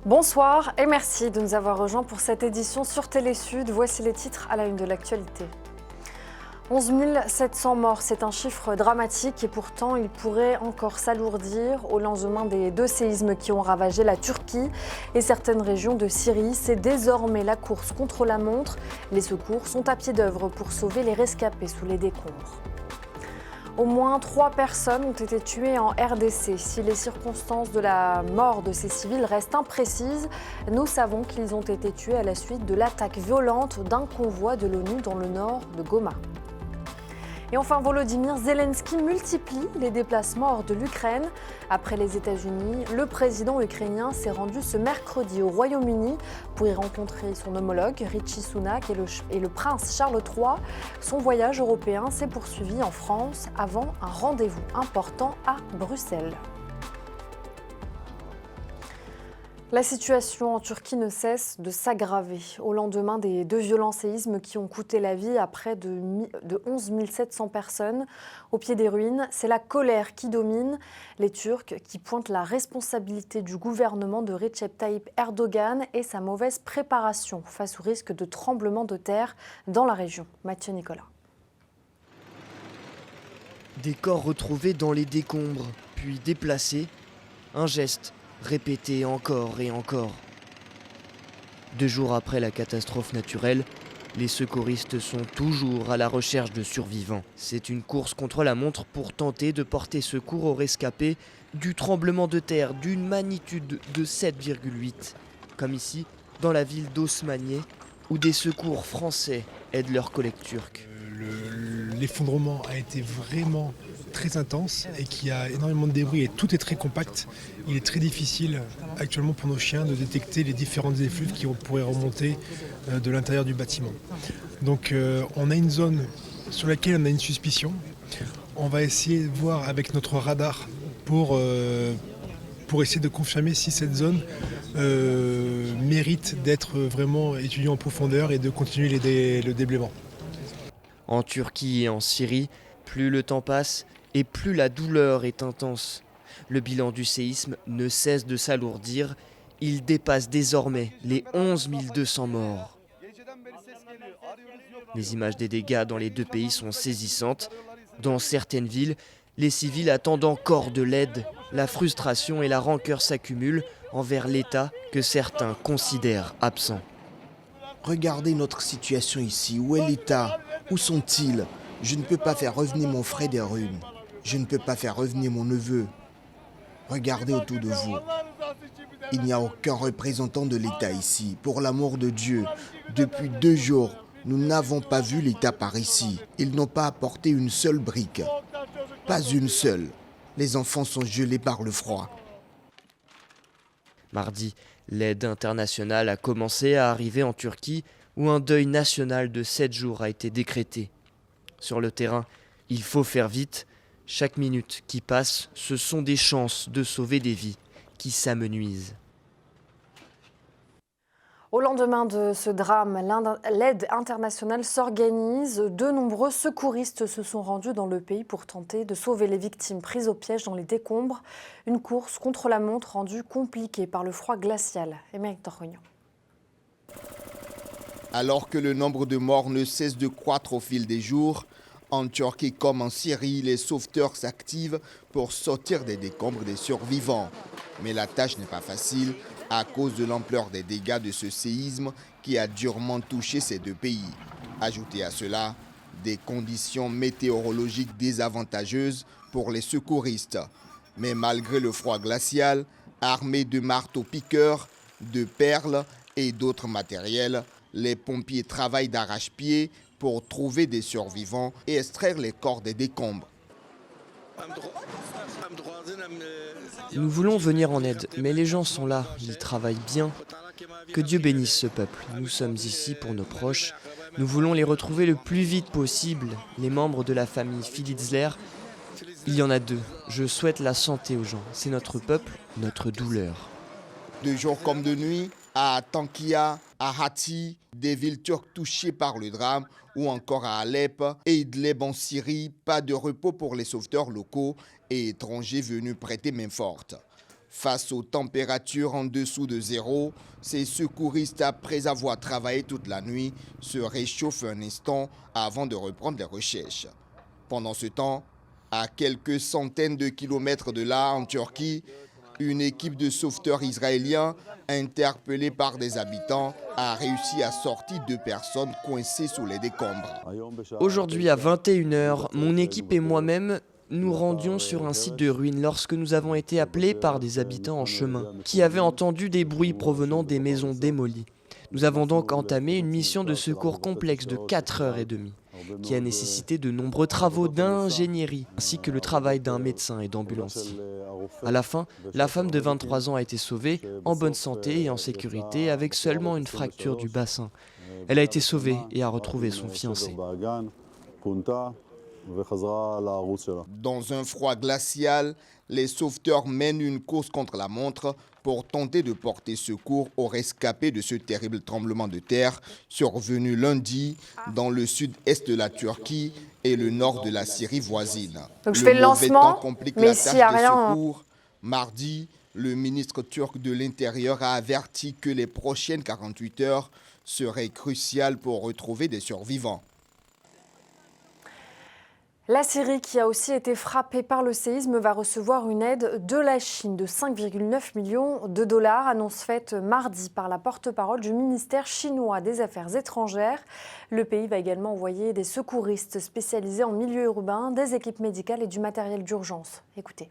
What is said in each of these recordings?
Bonsoir et merci de nous avoir rejoints pour cette édition sur Télé Sud. Voici les titres à la une de l'actualité. 11 700 morts, c'est un chiffre dramatique et pourtant il pourrait encore s'alourdir au lendemain des 2 séismes qui ont ravagé la Turquie et certaines régions de Syrie. C'est désormais la course contre la montre. Les secours sont à pied d'œuvre pour sauver les rescapés sous les décombres. Au moins 3 personnes ont été tuées en RDC. Si les circonstances de la mort de ces civils restent imprécises, nous savons qu'ils ont été tués à la suite de l'attaque violente d'un convoi de l'ONU dans le nord de Goma. Et enfin, Volodymyr Zelensky multiplie les déplacements hors de l'Ukraine. Après les États-Unis, le président ukrainien s'est rendu ce mercredi au Royaume-Uni pour y rencontrer son homologue Rishi Sunak et le prince Charles III. Son voyage européen s'est poursuivi en France avant un rendez-vous important à Bruxelles. La situation en Turquie ne cesse de s'aggraver. Au lendemain des 2 violents séismes qui ont coûté la vie à près de 11 700 personnes au pied des ruines, c'est la colère qui domine. Les Turcs qui pointent la responsabilité du gouvernement de Recep Tayyip Erdogan et sa mauvaise préparation face au risque de tremblement de terre dans la région. Mathieu Nicolas. Des corps retrouvés dans les décombres, puis déplacés. Un geste répété encore et encore. 2 jours après la catastrophe naturelle, les secouristes sont toujours à la recherche de survivants. C'est une course contre la montre pour tenter de porter secours aux rescapés du tremblement de terre d'une magnitude de 7,8. Comme ici, dans la ville d'Osmaniye, où des secours français aident leurs collègues turcs. L'effondrement a été vraiment très intense et qu'il y a énormément de débris et tout est très compact. Il est très difficile actuellement pour nos chiens de détecter les différentes effluves qui pourraient remonter de l'intérieur du bâtiment. Donc on a une zone sur laquelle on a une suspicion. On va essayer de voir avec notre radar pour essayer de confirmer si cette zone mérite d'être vraiment étudiée en profondeur et de continuer le déblaiement. En Turquie et en Syrie, plus le temps passe et plus la douleur est intense. Le bilan du séisme ne cesse de s'alourdir. Il dépasse désormais les 11 200 morts. Les images des dégâts dans les 2 pays sont saisissantes. Dans certaines villes, les civils attendent encore de l'aide. La frustration et la rancœur s'accumulent envers l'État que certains considèrent absent. Regardez notre situation ici. Où est l'État? Où sont-ils? Je ne peux pas faire revenir mon frère des ruines. Je ne peux pas faire revenir mon neveu. Regardez autour de vous. Il n'y a aucun représentant de l'État ici. Pour l'amour de Dieu, depuis 2 jours, nous n'avons pas vu l'État par ici. Ils n'ont pas apporté une seule brique. Pas une seule. Les enfants sont gelés par le froid. Mardi, l'aide internationale a commencé à arriver en Turquie où un deuil national de 7 jours a été décrété. Sur le terrain, il faut faire vite. Chaque minute qui passe, ce sont des chances de sauver des vies qui s'amenuisent. Au lendemain de ce drame, l'aide internationale s'organise. De nombreux secouristes se sont rendus dans le pays pour tenter de sauver les victimes prises au piège dans les décombres. Une course contre la montre rendue compliquée par le froid glacial. Émeric Torrognon. Alors que le nombre de morts ne cesse de croître au fil des jours, en Turquie comme en Syrie, les sauveteurs s'activent pour sortir des décombres des survivants. Mais la tâche n'est pas facile à cause de l'ampleur des dégâts de ce séisme qui a durement touché ces 2 pays. Ajoutez à cela des conditions météorologiques désavantageuses pour les secouristes. Mais malgré le froid glacial, armés de marteaux-piqueurs, de perles et d'autres matériels, les pompiers travaillent d'arrache-pied pour trouver des survivants et extraire les corps des décombres. Nous voulons venir en aide, mais les gens sont là, ils travaillent bien. Que Dieu bénisse ce peuple. Nous sommes ici pour nos proches. Nous voulons les retrouver le plus vite possible. Les membres de la famille Filitzler, il y en a 2. Je souhaite la santé aux gens. C'est notre peuple, notre douleur. De jour comme de nuit, à Tankia, à Hati, des villes turques touchées par le drame, ou encore à Alep et Idlib en Syrie, pas de repos pour les sauveteurs locaux et étrangers venus prêter main forte. Face aux températures en dessous de zéro, ces secouristes, après avoir travaillé toute la nuit, se réchauffent un instant avant de reprendre les recherches. Pendant ce temps, à quelques centaines de kilomètres de là, en Turquie, une équipe de sauveteurs israéliens, interpellée par des habitants, a réussi à sortir 2 personnes coincées sous les décombres. Aujourd'hui à 21 h, mon équipe et moi-même nous rendions sur un site de ruines lorsque nous avons été appelés par des habitants en chemin qui avaient entendu des bruits provenant des maisons démolies. Nous avons donc entamé une mission de secours complexe de 4h30 qui a nécessité de nombreux travaux d'ingénierie ainsi que le travail d'un médecin et d'ambulancier. À la fin, la femme de 23 ans a été sauvée en bonne santé et en sécurité avec seulement une fracture du bassin. Elle a été sauvée et a retrouvé son fiancé. Dans un froid glacial, les sauveteurs mènent une course contre la montre pour tenter de porter secours aux rescapés de ce terrible tremblement de terre survenu lundi dans le sud-est de la Turquie et le nord de la Syrie voisine. Donc je fais le mauvais lancement, temps complique mais la ici, il n'y a tâche de rien. secours. Mardi, le ministre turc de l'Intérieur a averti que les prochaines 48 heures seraient cruciales pour retrouver des survivants. La Syrie, qui a aussi été frappée par le séisme, va recevoir une aide de la Chine de 5,9 millions de dollars, annonce faite mardi par la porte-parole du ministère chinois des Affaires étrangères. Le pays va également envoyer des secouristes spécialisés en milieu urbain, des équipes médicales et du matériel d'urgence. Écoutez.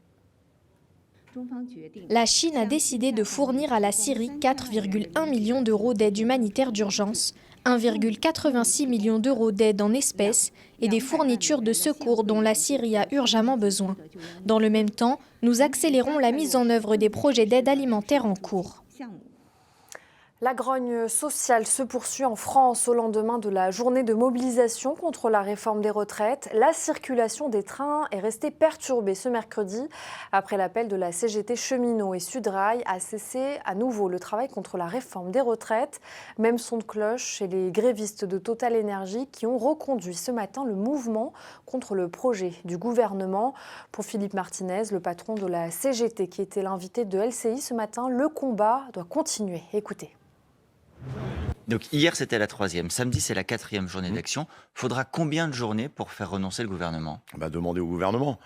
La Chine a décidé de fournir à la Syrie 4,1 millions d'euros d'aide humanitaire d'urgence, 1,86 million d'euros d'aide en espèces et des fournitures de secours dont la Syrie a urgemment besoin. Dans le même temps, nous accélérons la mise en œuvre des projets d'aide alimentaire en cours. La grogne sociale se poursuit en France au lendemain de la journée de mobilisation contre la réforme des retraites. La circulation des trains est restée perturbée ce mercredi après l'appel de la CGT Cheminots et Sudrail à cesser à nouveau le travail contre la réforme des retraites. Même son de cloche chez les grévistes de Total Énergie qui ont reconduit ce matin le mouvement contre le projet du gouvernement. Pour Philippe Martinez, le patron de la CGT qui était l'invité de LCI ce matin, le combat doit continuer. Écoutez. Donc hier c'était la 3e, samedi c'est la 4e journée d'action. Faudra combien de journées pour faire renoncer le gouvernement ? Demandez au gouvernement.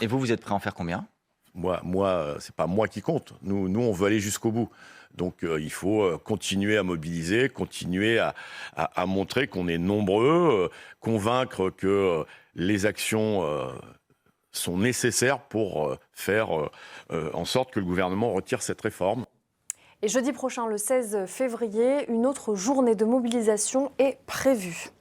Et vous êtes prêt à en faire combien ? Moi, c'est pas moi qui compte. Nous, on veut aller jusqu'au bout. Donc il faut continuer à mobiliser, continuer à montrer qu'on est nombreux, convaincre que les actions sont nécessaires pour faire en sorte que le gouvernement retire cette réforme. Et jeudi prochain, le 16 février, une autre journée de mobilisation est prévue.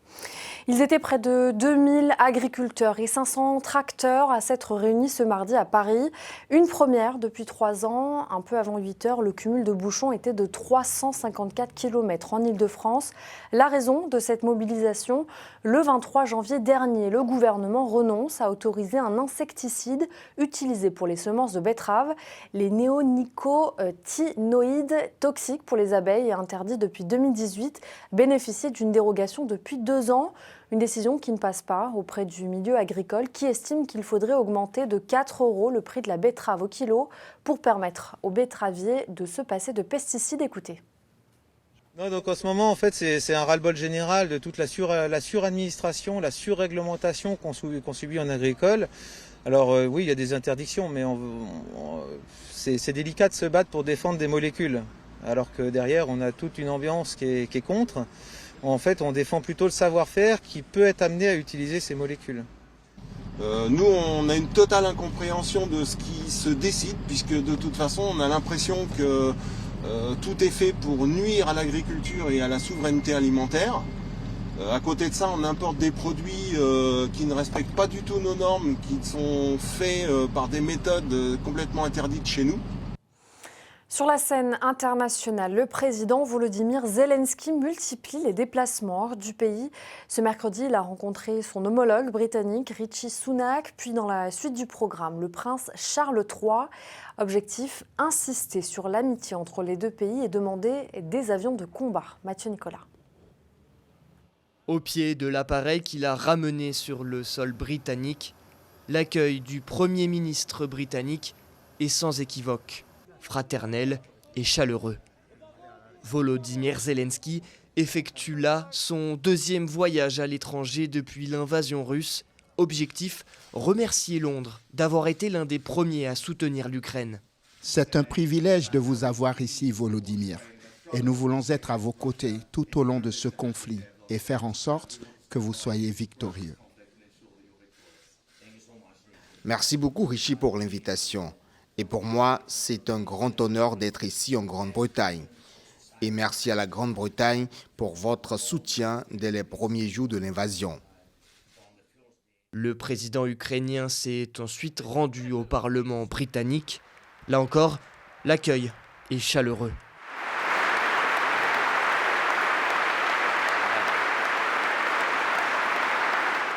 Ils étaient près de 2000 agriculteurs et 500 tracteurs à s'être réunis ce mardi à Paris. Une première depuis 3 ans. Un peu avant 8 heures, le cumul de bouchons était de 354 km en Ile-de-France. La raison de cette mobilisation, le 23 janvier dernier, le gouvernement renonce à autoriser un insecticide utilisé pour les semences de betteraves. Les néonicotinoïdes toxiques pour les abeilles et interdits depuis 2018 bénéficient d'une dérogation depuis 2 ans. Une décision qui ne passe pas auprès du milieu agricole qui estime qu'il faudrait augmenter de 4 € le prix de la betterave au kilo pour permettre aux betteraviers de se passer de pesticides. Écoutez. Non, donc en ce moment, en fait, c'est un ras-le-bol général de toute la suradministration, la surréglementation qu'on subit en agricole. Alors oui, il y a des interdictions, mais c'est délicat de se battre pour défendre des molécules, alors que derrière, on a toute une ambiance qui est contre. En fait, on défend plutôt le savoir-faire qui peut être amené à utiliser ces molécules. Nous, on a une totale incompréhension de ce qui se décide, puisque de toute façon, on a l'impression que tout est fait pour nuire à l'agriculture et à la souveraineté alimentaire. À côté de ça, on importe des produits qui ne respectent pas du tout nos normes, qui sont faits par des méthodes complètement interdites chez nous. Sur la scène internationale, le président Volodymyr Zelensky multiplie les déplacements hors du pays. Ce mercredi, il a rencontré son homologue britannique Rishi Sunak, puis dans la suite du programme, le prince Charles III. Objectif, insister sur l'amitié entre les deux pays et demander des avions de combat. Mathieu Nicolas. Au pied de l'appareil qu'il a ramené sur le sol britannique, l'accueil du Premier ministre britannique est sans équivoque. fraternel et chaleureux. Volodymyr Zelensky effectue là son deuxième voyage à l'étranger depuis l'invasion russe. Objectif, remercier Londres d'avoir été l'un des premiers à soutenir l'Ukraine. C'est un privilège de vous avoir ici, Volodymyr. Et nous voulons être à vos côtés tout au long de ce conflit et faire en sorte que vous soyez victorieux. Merci beaucoup Rishi pour l'invitation. Et pour moi, c'est un grand honneur d'être ici en Grande-Bretagne. Et merci à la Grande-Bretagne pour votre soutien dès les premiers jours de l'invasion. Le président ukrainien s'est ensuite rendu au Parlement britannique. Là encore, l'accueil est chaleureux.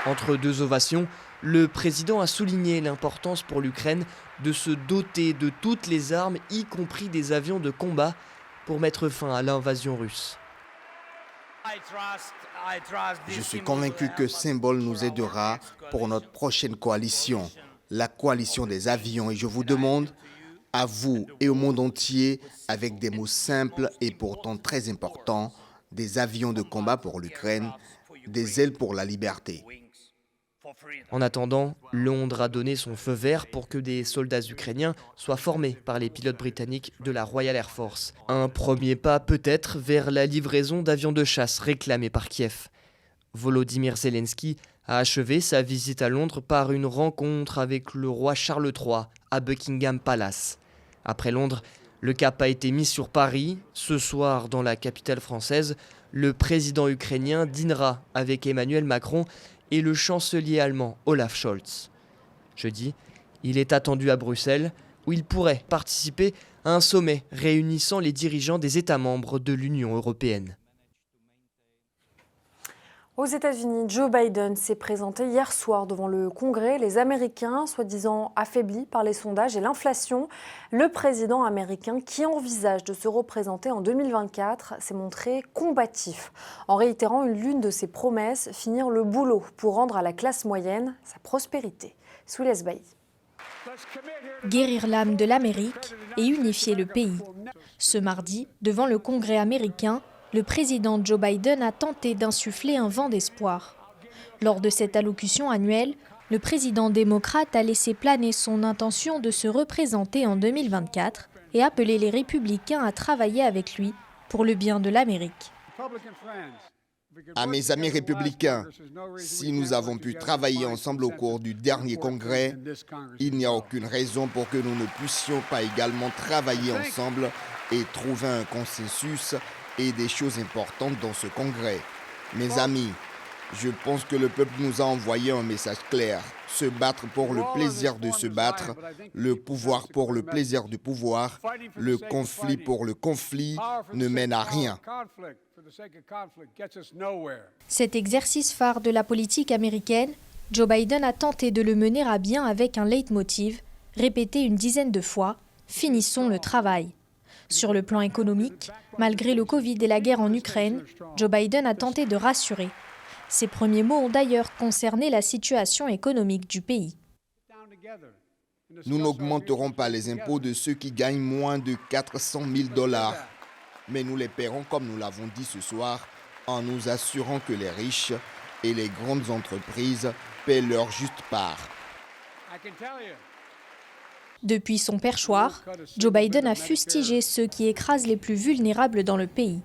Entre deux ovations, le président a souligné l'importance pour l'Ukraine de se doter de toutes les armes, y compris des avions de combat, pour mettre fin à l'invasion russe. Je suis convaincu que ce symbole nous aidera pour notre prochaine coalition, la coalition des avions. Et je vous demande, à vous et au monde entier, avec des mots simples et pourtant très importants, des avions de combat pour l'Ukraine, des ailes pour la liberté. En attendant, Londres a donné son feu vert pour que des soldats ukrainiens soient formés par les pilotes britanniques de la Royal Air Force. Un premier pas peut-être vers la livraison d'avions de chasse réclamés par Kiev. Volodymyr Zelensky a achevé sa visite à Londres par une rencontre avec le roi Charles III à Buckingham Palace. Après Londres, le cap a été mis sur Paris. Ce soir, dans la capitale française, le président ukrainien dînera avec Emmanuel Macron et le chancelier allemand Olaf Scholz. Jeudi, il est attendu à Bruxelles, où il pourrait participer à un sommet réunissant les dirigeants des États membres de l'Union européenne. Aux États-Unis, Joe Biden s'est présenté hier soir devant le Congrès. Les Américains, soi-disant affaiblis par les sondages et l'inflation, le président américain qui envisage de se représenter en 2024 s'est montré combatif en réitérant l'une de ses promesses, finir le boulot pour rendre à la classe moyenne sa prospérité. Soulez Bailly. Guérir l'âme de l'Amérique et unifier le pays. Ce mardi, devant le Congrès américain, le président Joe Biden a tenté d'insuffler un vent d'espoir. Lors de cette allocution annuelle, le président démocrate a laissé planer son intention de se représenter en 2024 et appelé les républicains à travailler avec lui pour le bien de l'Amérique. À mes amis républicains, si nous avons pu travailler ensemble au cours du dernier congrès, il n'y a aucune raison pour que nous ne puissions pas également travailler ensemble et trouver un consensus et des choses importantes dans ce congrès. Mes amis, je pense que le peuple nous a envoyé un message clair. Se battre pour le plaisir de se battre, le pouvoir pour le plaisir du pouvoir, le conflit pour le conflit ne mène à rien. Cet exercice phare de la politique américaine, Joe Biden a tenté de le mener à bien avec un leitmotiv, répété une dizaine de fois, « Finissons le travail ». Sur le plan économique, malgré le Covid et la guerre en Ukraine, Joe Biden a tenté de rassurer. Ses premiers mots ont d'ailleurs concerné la situation économique du pays. Nous n'augmenterons pas les impôts de ceux qui gagnent moins de 400 000 $, mais nous les paierons comme nous l'avons dit ce soir, en nous assurant que les riches et les grandes entreprises paient leur juste part. Depuis son perchoir, Joe Biden a fustigé ceux qui écrasent les plus vulnérables dans le pays.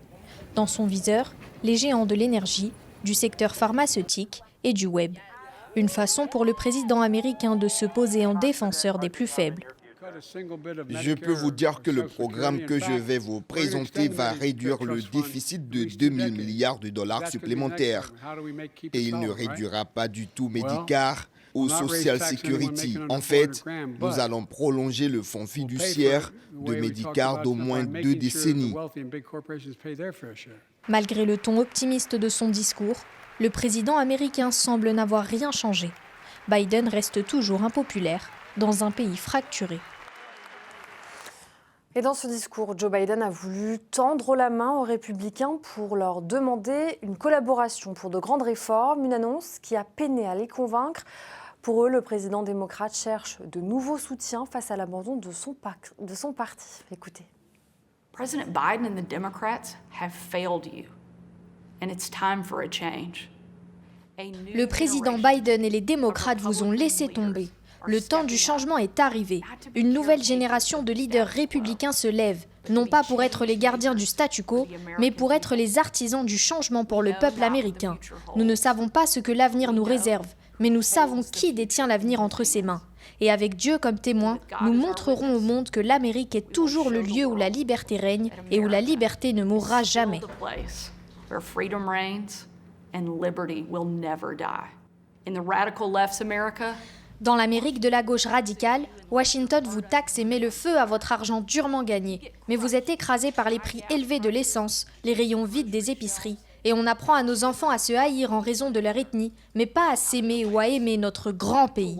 Dans son viseur, les géants de l'énergie, du secteur pharmaceutique et du web. Une façon pour le président américain de se poser en défenseur des plus faibles. Je peux vous dire que le programme que je vais vous présenter va réduire le déficit de 2 000 milliards de dollars supplémentaires. Et il ne réduira pas du tout Medicare ou Social Security. En fait, nous allons prolonger le fonds fiduciaire de Medicare d'au moins 2 décennies. Malgré le ton optimiste de son discours, le président américain semble n'avoir rien changé. Biden reste toujours impopulaire dans un pays fracturé. Et dans ce discours, Joe Biden a voulu tendre la main aux républicains pour leur demander une collaboration pour de grandes réformes, une annonce qui a peiné à les convaincre. Pour eux, le président démocrate cherche de nouveaux soutiens face à l'abandon de son parti. Écoutez. President Biden and the Democrats have failed you, and it's time for a change. Le président Biden et les démocrates vous ont laissé tomber. Le temps du changement est arrivé. Une nouvelle génération de leaders républicains se lève, non pas pour être les gardiens du statu quo, mais pour être les artisans du changement pour le peuple américain. Nous ne savons pas ce que l'avenir nous réserve, mais nous savons qui détient l'avenir entre ses mains. Et avec Dieu comme témoin, nous montrerons au monde que l'Amérique est toujours le lieu où la liberté règne et où la liberté ne mourra jamais. Dans l'Amérique de la gauche radicale, Washington vous taxe et met le feu à votre argent durement gagné. Mais vous êtes écrasé par les prix élevés de l'essence, les rayons vides des épiceries. Et on apprend à nos enfants à se haïr en raison de leur ethnie, mais pas à s'aimer ou à aimer notre grand pays.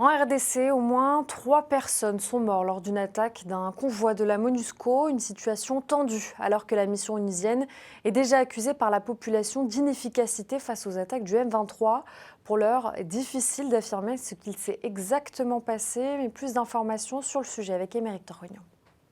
En RDC, au moins 3 personnes sont mortes lors d'une attaque d'un convoi de la MONUSCO, une situation tendue alors que la mission onusienne est déjà accusée par la population d'inefficacité face aux attaques du M23. Pour l'heure, difficile d'affirmer ce qu'il s'est exactement passé, mais plus d'informations sur le sujet avec Émeric Torognon.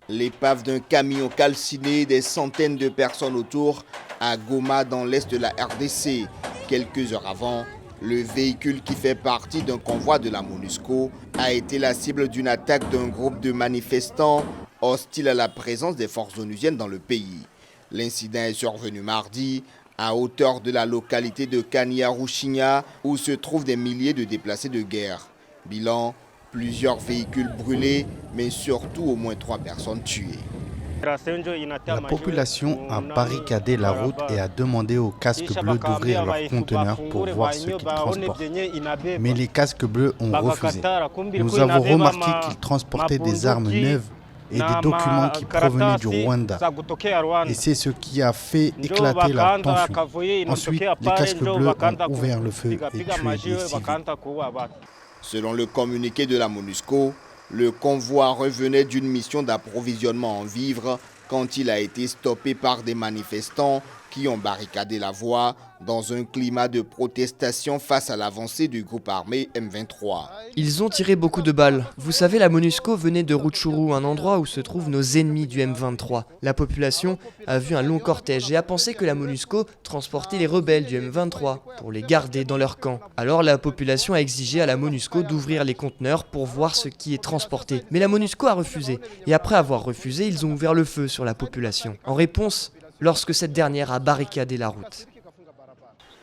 L'épave d'un camion calciné, des centaines de personnes autour à Goma dans l'est de la RDC. Quelques heures avant, le véhicule qui fait partie d'un convoi de la MONUSCO a été la cible d'une attaque d'un groupe de manifestants hostiles à la présence des forces onusiennes dans le pays. L'incident est survenu mardi à hauteur de la localité de Kaniarushinya où se trouvent des milliers de déplacés de guerre. Bilan, plusieurs véhicules brûlés, mais surtout au moins 3 personnes tuées. La population a barricadé la route et a demandé aux casques bleus d'ouvrir leurs conteneurs pour voir ce qu'ils transportent. Mais les casques bleus ont refusé. Nous avons remarqué qu'ils transportaient des armes neuves et des documents qui provenaient du Rwanda. Et c'est ce qui a fait éclater la tension. Ensuite, les casques bleus ont ouvert le feu et tué des civils. Selon le communiqué de la MONUSCO, le convoi revenait d'une mission d'approvisionnement en vivres quand il a été stoppé par des manifestants qui ont barricadé la voie dans un climat de protestation face à l'avancée du groupe armé M23. Ils ont tiré beaucoup de balles. Vous savez, la MONUSCO venait de Rutshuru, un endroit où se trouvent nos ennemis du M23. La population a vu un long cortège et a pensé que la MONUSCO transportait les rebelles du M23 pour les garder dans leur camp. Alors la population a exigé à la MONUSCO d'ouvrir les conteneurs pour voir ce qui est transporté. Mais la MONUSCO a refusé. Et après avoir refusé, ils ont ouvert le feu sur la population. En réponse, lorsque cette dernière a barricadé la route.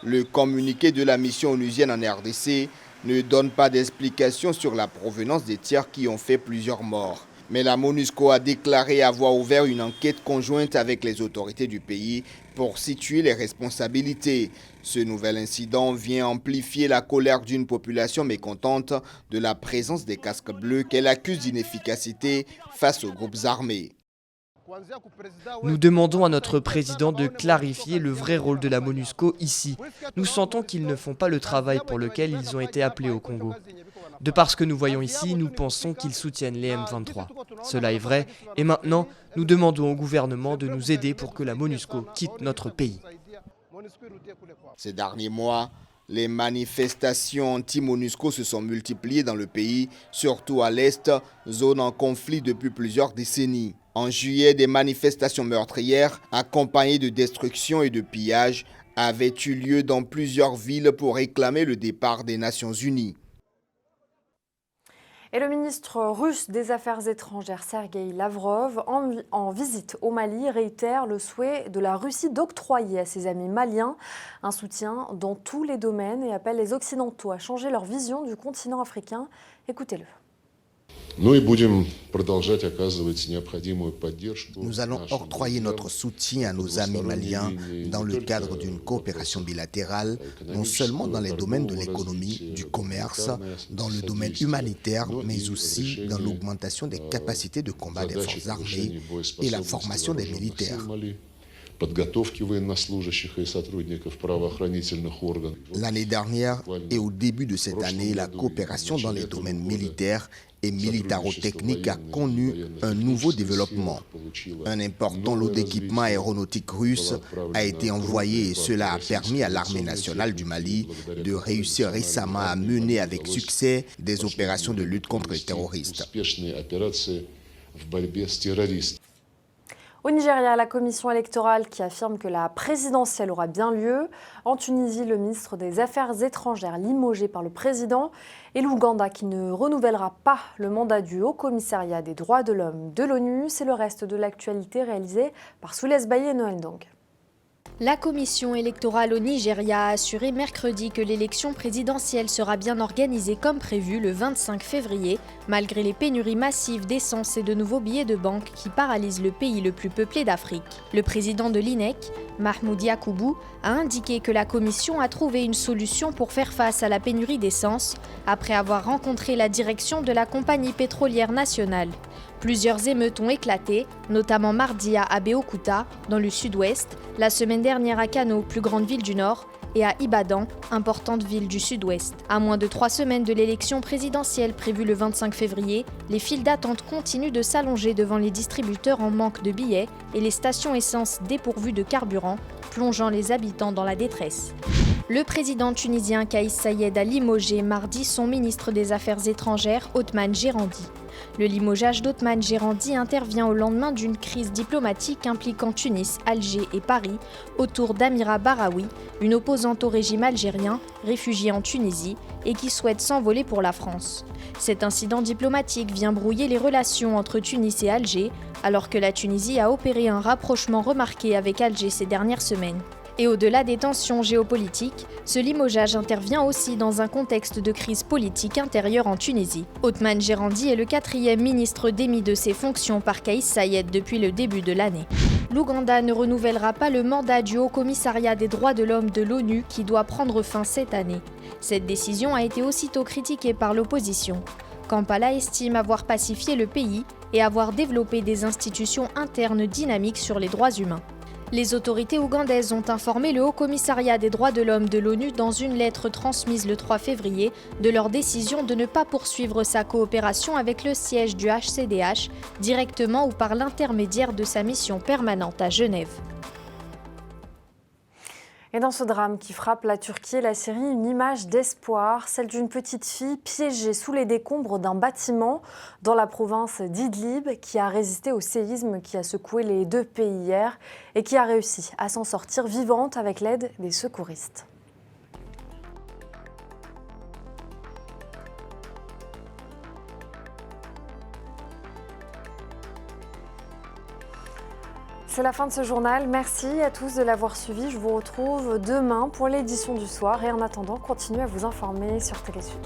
Le communiqué de la mission onusienne en RDC ne donne pas d'explication sur la provenance des tirs qui ont fait plusieurs morts. Mais la MONUSCO a déclaré avoir ouvert une enquête conjointe avec les autorités du pays pour situer les responsabilités. Ce nouvel incident vient amplifier la colère d'une population mécontente de la présence des casques bleus qu'elle accuse d'inefficacité face aux groupes armés. Nous demandons à notre président de clarifier le vrai rôle de la MONUSCO ici. Nous sentons qu'ils ne font pas le travail pour lequel ils ont été appelés au Congo. De par ce que nous voyons ici, nous pensons qu'ils soutiennent les M23. Cela est vrai, et maintenant, nous demandons au gouvernement de nous aider pour que la MONUSCO quitte notre pays. Ces derniers mois, les manifestations anti-MONUSCO se sont multipliées dans le pays, surtout à l'Est, zone en conflit depuis plusieurs décennies. En juillet, des manifestations meurtrières, accompagnées de destruction et de pillage, avaient eu lieu dans plusieurs villes pour réclamer le départ des Nations Unies. Et le ministre russe des Affaires étrangères, Sergueï Lavrov, en visite au Mali, réitère le souhait de la Russie d'octroyer à ses amis maliens un soutien dans tous les domaines et appelle les Occidentaux à changer leur vision du continent africain. Écoutez-le. Nous allons octroyer notre soutien à nos amis maliens dans le cadre d'une coopération bilatérale, non seulement dans les domaines de l'économie, du commerce, dans le domaine humanitaire, mais aussi dans l'augmentation des capacités de combat des forces armées et la formation des militaires. L'année dernière et au début de cette année, la coopération dans les domaines militaires et militaro-technique a connu un nouveau développement. Un important lot d'équipements aéronautiques russes a été envoyé et cela a permis à l'armée nationale du Mali de réussir récemment à mener avec succès des opérations de lutte contre les terroristes. Au Nigeria, la commission électorale qui affirme que la présidentielle aura bien lieu. En Tunisie, le ministre des Affaires étrangères limogé par le président. Et l'Ouganda qui ne renouvellera pas le mandat du Haut-Commissariat des droits de l'homme de l'ONU. C'est le reste de l'actualité réalisée par Soulez Baye et Noël Dong. La commission électorale au Nigeria a assuré mercredi que l'élection présidentielle sera bien organisée comme prévu le 25 février, malgré les pénuries massives d'essence et de nouveaux billets de banque qui paralysent le pays le plus peuplé d'Afrique. Le président de l'INEC, Mahmoud Yakubu, a indiqué que la commission a trouvé une solution pour faire face à la pénurie d'essence, après avoir rencontré la direction de la compagnie pétrolière nationale. Plusieurs émeutes ont éclaté, notamment mardi à Abeokuta, dans le sud-ouest, la semaine dernière à Kano, plus grande ville du nord, et à Ibadan, importante ville du sud-ouest. À moins de 3 semaines de l'élection présidentielle prévue le 25 février, les files d'attente continuent de s'allonger devant les distributeurs en manque de billets et les stations essence dépourvues de carburant, plongeant les habitants dans la détresse. Le président tunisien Kais Saied a limogé mardi son ministre des Affaires étrangères, Othman Jerandi. Le limogeage d'Othman Jerandi intervient au lendemain d'une crise diplomatique impliquant Tunis, Alger et Paris autour d'Amira Baraoui, une opposante au régime algérien, réfugiée en Tunisie et qui souhaite s'envoler pour la France. Cet incident diplomatique vient brouiller les relations entre Tunis et Alger, alors que la Tunisie a opéré un rapprochement remarqué avec Alger ces dernières semaines. Et au-delà des tensions géopolitiques, ce limogeage intervient aussi dans un contexte de crise politique intérieure en Tunisie. Othman Jerandi est le 4e ministre démis de ses fonctions par Kais Saied depuis le début de l'année. L'Ouganda ne renouvellera pas le mandat du Haut-Commissariat des droits de l'homme de l'ONU qui doit prendre fin cette année. Cette décision a été aussitôt critiquée par l'opposition. Kampala estime avoir pacifié le pays et avoir développé des institutions internes dynamiques sur les droits humains. Les autorités ougandaises ont informé le Haut-Commissariat des droits de l'homme de l'ONU dans une lettre transmise le 3 février de leur décision de ne pas poursuivre sa coopération avec le siège du HCDH directement ou par l'intermédiaire de sa mission permanente à Genève. Et dans ce drame qui frappe la Turquie et la Syrie, une image d'espoir, celle d'une petite fille piégée sous les décombres d'un bâtiment dans la province d'Idlib qui a résisté au séisme qui a secoué les 2 pays hier et qui a réussi à s'en sortir vivante avec l'aide des secouristes. C'est la fin de ce journal. Merci à tous de l'avoir suivi. Je vous retrouve demain pour l'édition du soir. Et en attendant, continuez à vous informer sur Télésud.